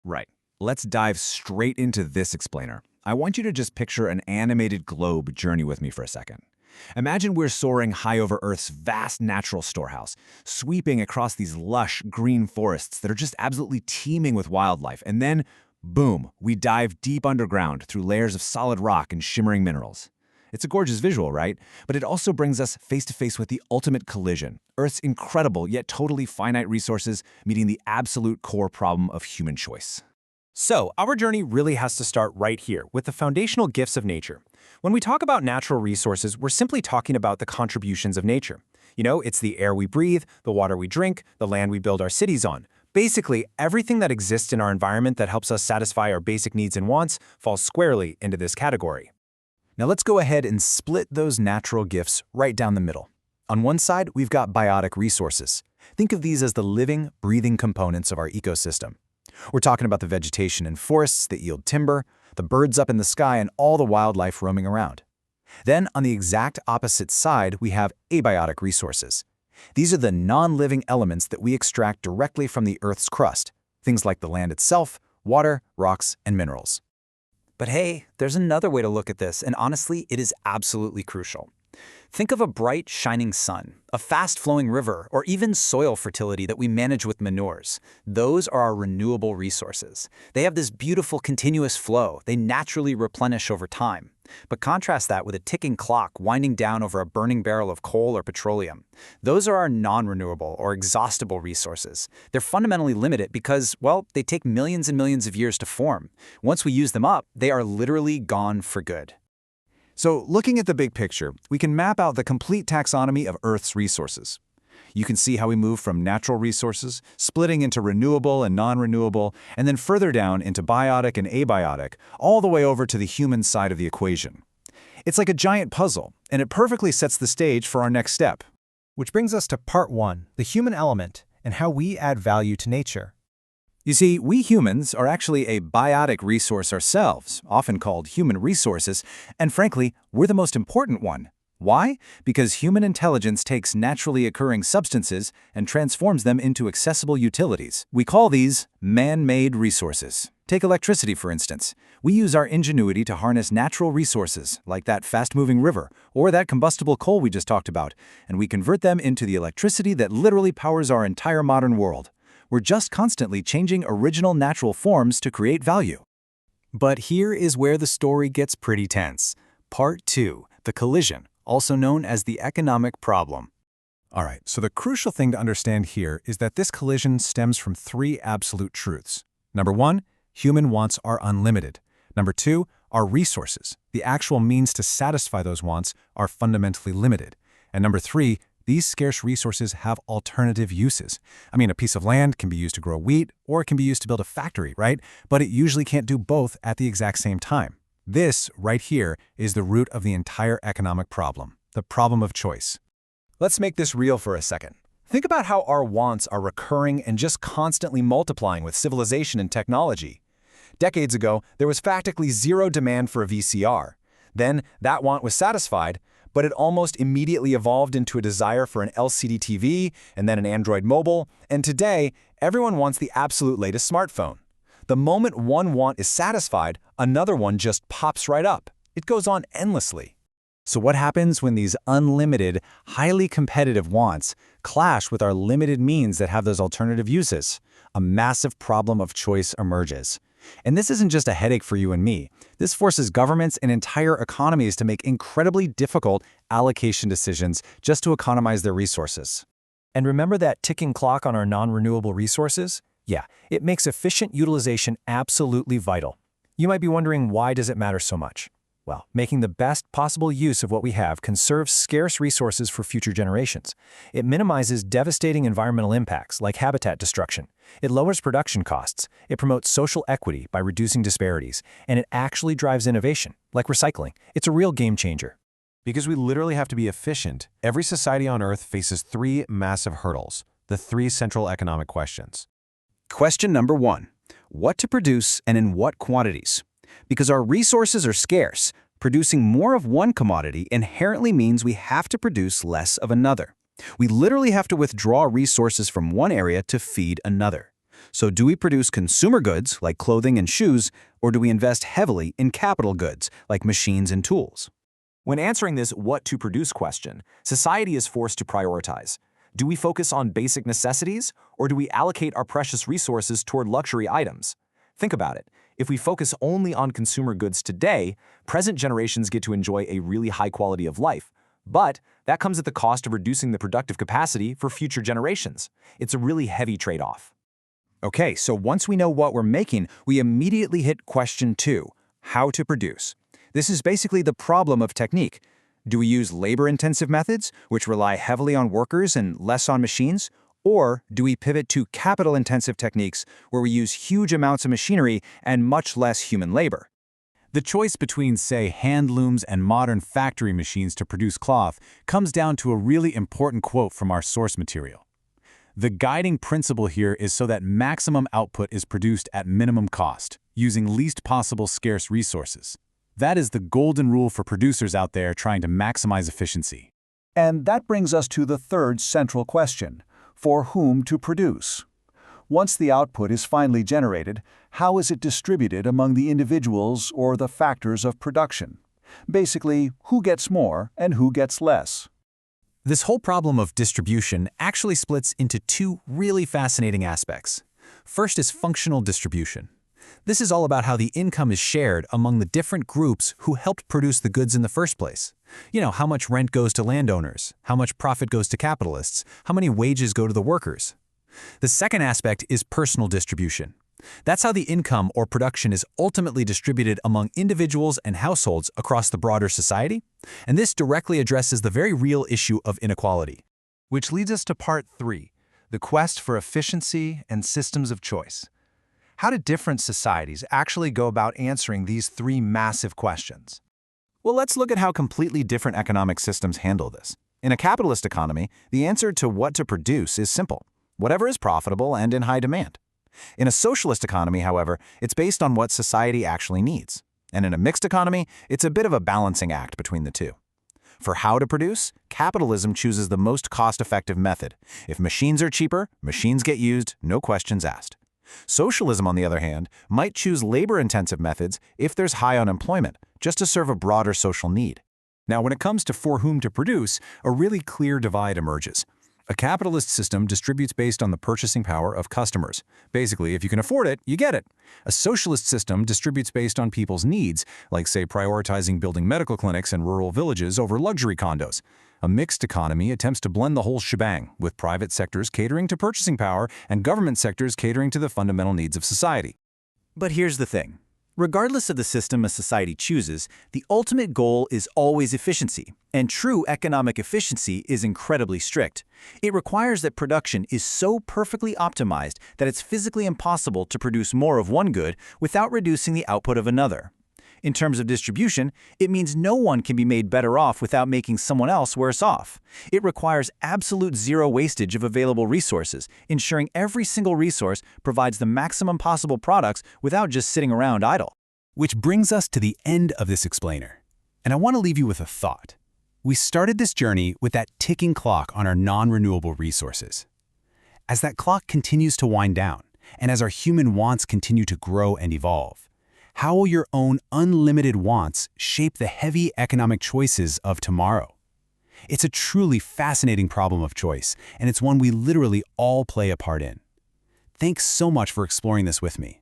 Right. Let's dive straight into this explainer. I want you to just picture an animated globe journey with me for a second. Imagine we're soaring high over Earth's vast natural storehouse, sweeping across these lush green forests that are just absolutely teeming with wildlife, and then, boom, we dive deep underground through layers of solid rock and shimmering minerals. It's a gorgeous visual, right? But it also brings us face to face with the ultimate collision, Earth's incredible yet totally finite resources meeting the absolute core problem of human choice. So, our journey really has to start right here, with the foundational gifts of nature. When we talk about natural resources, we're simply talking about the contributions of nature. It's the air we breathe, the water we drink, the land we build our cities on. Basically, everything that exists in our environment that helps us satisfy our basic needs and wants falls squarely into this category. Now let's go ahead and split those natural gifts right down the middle. On one side, we've got biotic resources. Think of these as the living, breathing components of our ecosystem. We're talking about the vegetation and forests that yield timber, the birds up in the sky, and all the wildlife roaming around. Then, on the exact opposite side, we have abiotic resources. These are the non-living elements that we extract directly from the Earth's crust, things like the land itself, water, rocks, and minerals. But hey, there's another way to look at this, and honestly, it is absolutely crucial. Think of a bright, shining sun, a fast-flowing river, or even soil fertility that we manage with manures. Those are our renewable resources. They have this beautiful, continuous flow. They naturally replenish over time. But contrast that with a ticking clock winding down over a burning barrel of coal or petroleum. Those are our non-renewable or exhaustible resources. They're fundamentally limited because, well, they take millions and millions of years to form. Once we use them up, they are literally gone for good. So, looking at the big picture, we can map out the complete taxonomy of Earth's resources. You can see how we move from natural resources, splitting into renewable and non-renewable, and then further down into biotic and abiotic, all the way over to the human side of the equation. It's like a giant puzzle, and it perfectly sets the stage for our next step. Which brings us to part 1, the human element, and how we add value to nature. You see, we humans are actually a biotic resource ourselves, often called human resources, and frankly, we're the most important one. Why? Because human intelligence takes naturally occurring substances and transforms them into accessible utilities. We call these man-made resources. Take electricity, for instance. We use our ingenuity to harness natural resources, like that fast-moving river, or that combustible coal we just talked about, and we convert them into the electricity that literally powers our entire modern world. We're just constantly changing original natural forms to create value. But here is where the story gets pretty tense. Part 2, the collision, also known as the economic problem. All right, so the crucial thing to understand here is that this collision stems from 3 absolute truths. Number 1, human wants are unlimited. Number 2, our resources, the actual means to satisfy those wants, are fundamentally limited. And number 3, these scarce resources have alternative uses. I mean, a piece of land can be used to grow wheat, or it can be used to build a factory, right? But it usually can't do both at the exact same time. This, right here, is the root of the entire economic problem, the problem of choice. Let's make this real for a second. Think about how our wants are recurring and just constantly multiplying with civilization and technology. Decades ago, there was practically zero demand for a VCR. Then, that want was satisfied, but it almost immediately evolved into a desire for an LCD TV and then an Android mobile, and today, everyone wants the absolute latest smartphone. The moment one want is satisfied, another one just pops right up. It goes on endlessly. So what happens when these unlimited, highly competitive wants clash with our limited means that have those alternative uses? A massive problem of choice emerges. And this isn't just a headache for you and me. This forces governments and entire economies to make incredibly difficult allocation decisions just to economize their resources. And remember that ticking clock on our non-renewable resources? Yeah, it makes efficient utilization absolutely vital. You might be wondering, why does it matter so much? Well, making the best possible use of what we have conserves scarce resources for future generations. It minimizes devastating environmental impacts like habitat destruction. It lowers production costs. It promotes social equity by reducing disparities. And it actually drives innovation, like recycling. It's a real game changer. Because we literally have to be efficient, every society on Earth faces 3 massive hurdles, the 3 central economic questions. Question number 1. What to produce and in what quantities? Because our resources are scarce, producing more of one commodity inherently means we have to produce less of another. We literally have to withdraw resources from one area to feed another. So do we produce consumer goods, like clothing and shoes, or do we invest heavily in capital goods, like machines and tools? When answering this what to produce question, society is forced to prioritize. Do we focus on basic necessities, or do we allocate our precious resources toward luxury items? Think about it. If we focus only on consumer goods today, present generations get to enjoy a really high quality of life. But that comes at the cost of reducing the productive capacity for future generations. It's a really heavy trade-off. Okay, so once we know what we're making, we immediately hit question 2, how to produce. This is basically the problem of technique. Do we use labor-intensive methods, which rely heavily on workers and less on machines? Or do we pivot to capital-intensive techniques where we use huge amounts of machinery and much less human labor? The choice between, say, hand looms and modern factory machines to produce cloth comes down to a really important quote from our source material. The guiding principle here is so that maximum output is produced at minimum cost, using least possible scarce resources. That is the golden rule for producers out there trying to maximize efficiency. And that brings us to the third central question: for whom to produce? Once the output is finally generated, how is it distributed among the individuals or the factors of production? Basically, who gets more and who gets less? This whole problem of distribution actually splits into two really fascinating aspects. First is functional distribution. This is all about how the income is shared among the different groups who helped produce the goods in the first place. You know, how much rent goes to landowners, how much profit goes to capitalists, how many wages go to the workers. The second aspect is personal distribution. That's how the income or production is ultimately distributed among individuals and households across the broader society, and this directly addresses the very real issue of inequality. Which leads us to part 3, the quest for efficiency and systems of choice. How do different societies actually go about answering these 3 massive questions? Well, let's look at how completely different economic systems handle this. In a capitalist economy, the answer to what to produce is simple: whatever is profitable and in high demand. In a socialist economy, however, it's based on what society actually needs. And in a mixed economy, it's a bit of a balancing act between the two. For how to produce, capitalism chooses the most cost-effective method. If machines are cheaper, machines get used, no questions asked. Socialism, on the other hand, might choose labor-intensive methods if there's high unemployment, just to serve a broader social need. Now, when it comes to for whom to produce, a really clear divide emerges. A capitalist system distributes based on the purchasing power of customers. Basically, if you can afford it, you get it. A socialist system distributes based on people's needs, like, say, prioritizing building medical clinics in rural villages over luxury condos. A mixed economy attempts to blend the whole shebang, with private sectors catering to purchasing power and government sectors catering to the fundamental needs of society. But here's the thing. Regardless of the system a society chooses, the ultimate goal is always efficiency, and true economic efficiency is incredibly strict. It requires that production is so perfectly optimized that it's physically impossible to produce more of one good without reducing the output of another. In terms of distribution, it means no one can be made better off without making someone else worse off. It requires absolute zero wastage of available resources, ensuring every single resource provides the maximum possible products without just sitting around idle. Which brings us to the end of this explainer. And I want to leave you with a thought. We started this journey with that ticking clock on our non-renewable resources. As that clock continues to wind down, and as our human wants continue to grow and evolve, how will your own unlimited wants shape the heavy economic choices of tomorrow? It's a truly fascinating problem of choice, and it's one we literally all play a part in. Thanks so much for exploring this with me.